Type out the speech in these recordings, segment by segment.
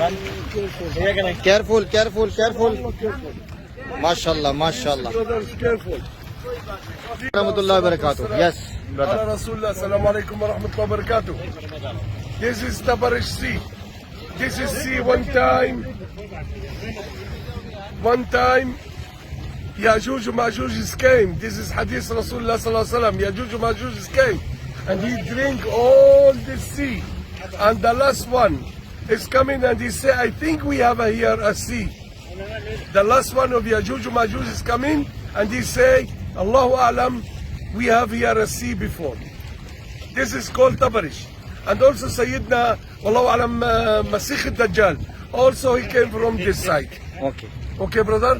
Careful, careful, careful. MashaAllah, MashaAllah. Rahmatullahi wa barakatuh. Yes, brother. على رسول الله. السلام عليكم ورحمة الله وبركاته. This is Tabarish Sea. This is sea. One time Yajuj and Majuj came. This is Hadith Rasulullah sallallahu alaihi wasallam. Yajuj and Majuj came and he drink all the sea. And the last one is coming and he say, I think we have here a sea. The last one of Yajuj and Majuj is coming and he say, Allahu A'lam, we have here a sea before. This is called Tabarish. And also Sayyidina, Allahu A'lam, Masih al-Dajjal. Also he came from this side. Okay. Okay, brother?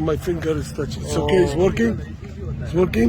My finger is touching. It's okay, it's working? It's working?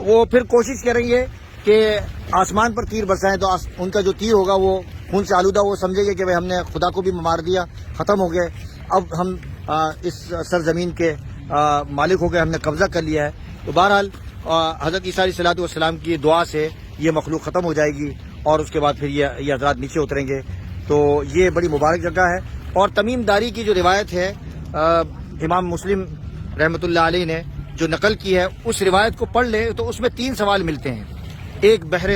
تو وہ پھر کوشش کریں گے کہ آسمان پر تیر برسائیں تو ان کا جو تیر ہوگا وہ خون سے آلودہ، وہ سمجھے گے کہ بھائی ہم نے خدا کو بھی مار دیا، ختم ہو گئے، اب ہم اس سرزمین کے مالک ہو گئے، ہم نے قبضہ کر لیا ہے۔ تو بہرحال حضرت عیسیٰ علیہ الصلوۃ والسلام کی دعا سے یہ مخلوق ختم ہو جائے گی اور اس کے بعد پھر یہ حضرات نیچے اتریں گے۔ تو یہ بڑی مبارک جگہ ہے۔ اور تمیم داری کی جو روایت ہے امام مسلم رحمۃ اللہ علیہ نے جو نقل کی ہے، اس روایت کو پڑھ لے تو اس میں 3 سوال ملتے ہیں۔ ایک بحر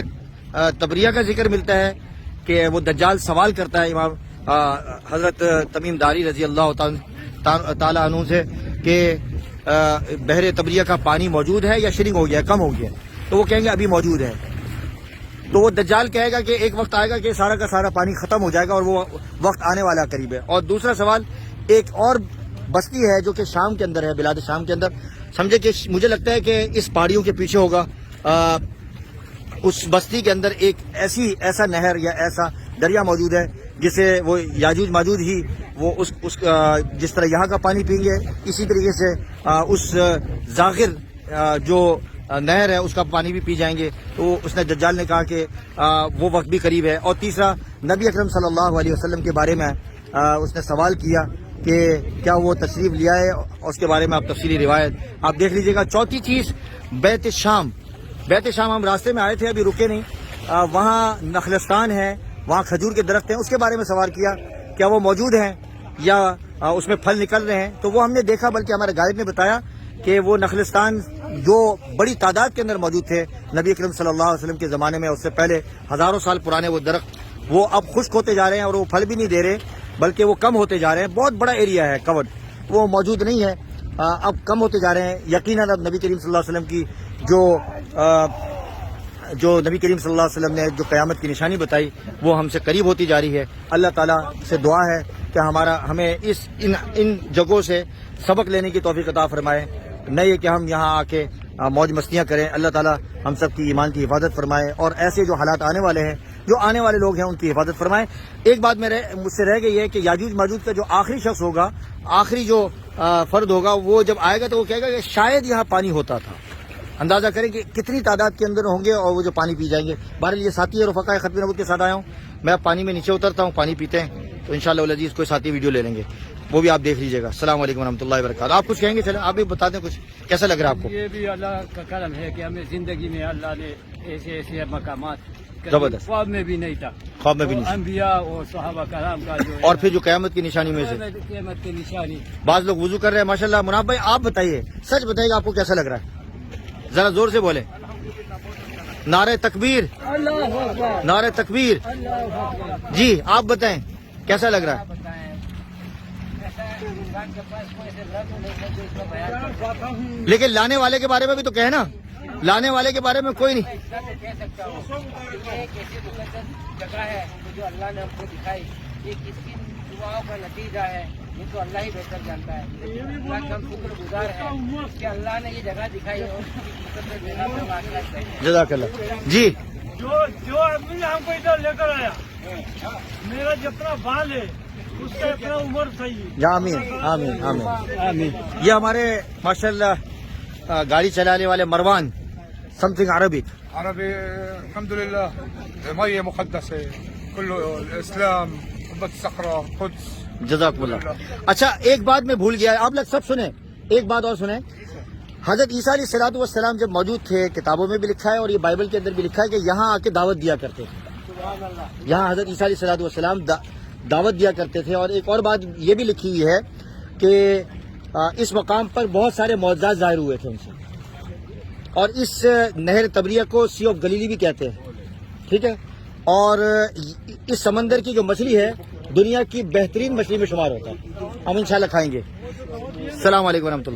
تبریہ کا ذکر ملتا ہے کہ وہ دجال سوال کرتا ہے امام حضرت تمیم داری رضی اللہ تعالی عنہ سے کہ بحر تبریہ کا پانی موجود ہے یا شرنگ ہو گیا ہے، کم ہو گیا ہے؟ تو وہ کہیں گے ابھی موجود ہے۔ تو وہ دجال کہے گا کہ ایک وقت آئے گا کہ سارا کا سارا پانی ختم ہو جائے گا، اور وہ وقت آنے والا قریب ہے۔ اور دوسرا سوال، ایک اور بستی ہے جو کہ شام کے اندر ہے، بلاد شام کے اندر، سمجھے کہ مجھے لگتا ہے کہ اس پہاڑیوں کے پیچھے ہوگا، اس بستی کے اندر ایک ایسا نہر یا ایسا دریا موجود ہے جسے وہ یاجوج ماجوج ہی وہ اس جس طرح یہاں کا پانی پئیں گے، اسی طریقے سے اس زاغر جو نہر ہے اس کا پانی بھی پی جائیں گے۔ تو اس نے دجال نے کہا کہ وہ وقت بھی قریب ہے۔ اور تیسرا، نبی اکرم صلی اللہ علیہ وسلم کے بارے میں اس نے سوال کیا کہ کیا وہ تشریف لیا ہے، اور اس کے بارے میں آپ تفصیلی روایت آپ دیکھ لیجئے گا۔ چوتھی چیز، بیت شام ہم راستے میں آئے تھے، ابھی رکے نہیں، وہاں نخلستان ہے، وہاں کھجور کے درخت ہیں، اس کے بارے میں سوال کیا کیا وہ موجود ہیں یا اس میں پھل نکل رہے ہیں؟ تو وہ ہم نے دیکھا، بلکہ ہمارے گائیڈ نے بتایا کہ وہ نخلستان جو بڑی تعداد کے اندر موجود تھے نبی اکرم صلی اللہ علیہ وسلم کے زمانے میں، اس سے پہلے ہزاروں سال پرانے وہ درخت، وہ اب خشک ہوتے جا رہے ہیں اور وہ پھل بھی نہیں دے رہے، بلکہ وہ کم ہوتے جا رہے ہیں۔ بہت بڑا ایریا ہے کورڈ، وہ موجود نہیں ہے، اب کم ہوتے جا رہے ہیں۔ یقیناً اب نبی کریم صلی اللہ علیہ وسلم کی جو نبی کریم صلی اللہ علیہ وسلم نے جو قیامت کی نشانی بتائی وہ ہم سے قریب ہوتی جا رہی ہے۔ اللہ تعالیٰ سے دعا ہے کہ ہمیں ان جگہوں سے سبق لینے کی توفیق عطا فرمائے، نہ یہ کہ ہم یہاں آ کے موج مستیاں کریں۔ اللہ تعالیٰ ہم سب کی ایمان کی حفاظت فرمائے، اور ایسے جو حالات آنے والے ہیں، جو آنے والے لوگ ہیں، ان کی حفاظت فرمائے۔ ایک بات مجھ سے رہ گئی ہے کہ یاجوج ماجوج کا جو آخری شخص ہوگا، آخری جو فرد ہوگا، وہ جب آئے گا تو وہ کہے گا کہ شاید یہاں پانی ہوتا تھا۔ اندازہ کریں کہ کتنی تعداد کے اندر ہوں گے اور وہ جو پانی پی جائیں گے۔ بہرحال یہ ساتھی ہے رفقائے ختم نبوت کے ساتھ آیا ہوں، میں اب پانی میں نیچے اترتا ہوں، پانی پیتے ہیں، تو انشاءاللہ العزیز کوئی ساتھی ویڈیو لے لیں گے، وہ بھی آپ دیکھ لیجیے گا۔ السلام علیکم ورحمۃ اللہ وبرکاتہ۔ آپ کچھ کہیں گے؟ چلیں آپ بھی بتا دیں کچھ، کیسا لگ رہا ہے آپ کو؟ یہ بھی اللہ کا کرم ہے کہ ہمیں زندگی میں اللہ نے ایسے مقامات زبردست، خواب میں بھی نہیں تھا، خواب میں بھی نہیں، انبیاء اور صحابہ کرام کا جو اور پھر جو قیامت کی نشانی میں سے قیامت کی نشانی۔ بعض لوگ وضو کر رہے ہیں ماشاءاللہ۔ مناب بھائی آپ بتائیے، سچ بتائیے گا آپ کو کیسا لگ رہا ہے؟ ذرا زور سے بولیں، نعرہ تکبیر، اللہ اکبر، نعرہ تکبیر۔ اللہ اکبر۔ جی آپ بتائیں کیسا لگ رہا ہے؟ لیکن لانے والے کے بارے میں بھی تو کہے نا، لانے والے کے بارے میں کوئی نہیں۔ کہہ سکتا ہوں ایک ایسی مقدس جگہ ہے جو اللہ نے ہم کو دکھائی، یہ کس کی دعاؤں کا نتیجہ ہے، یہ تو اللہ ہی بہتر جانتا ہے۔ اللہ کا ہم شکر گزار ہے کہ اللہ نے یہ جگہ دکھائی اور اس کی مقدس جگہ پہ ہم آ کے جزاک اللہ۔ جی جو آدمی نے ہم کو ادھر لے کر آیا، میرا جتنا بال ہے اس کا اتنا عمر صحیح۔ آمین آمین آمین۔ یہ ہمارے ماشاءاللہ گاڑی چلانے والے مروان، سم تھنگ عربک عربي الحمد لله مية مقدسة كله الإسلام قبة الصخرة قدس. جزاک اللہ۔ اچھا ایک بات میں بھول گیا، آپ لوگ سب سنیں، ایک بات اور سنیں۔ حضرت عیسیٰ علیہ الصلوۃ والسلام جب موجود تھے، کتابوں میں بھی لکھا ہے اور یہ بائبل کے اندر بھی لکھا ہے کہ یہاں آ کے دعوت دیا کرتے تھے۔ یہاں حضرت عیسیٰ علیہ الصلوۃ والسلام دعوت دیا کرتے تھے۔ اور ایک اور بات یہ بھی لکھی ہوئی ہے کہ اس مقام پر بہت سارے معجزات ظاہر ہوئے تھے ان سے، اور اس نہر تبریہ کو سی آف گلیلی بھی کہتے ہیں، ٹھیک ہے۔ اور اس سمندر کی جو مچھلی ہے دنیا کی بہترین مچھلی میں شمار ہوتا ہے، ہم انشاءاللہ کھائیں گے۔ السلام علیکم ورحمۃ اللہ۔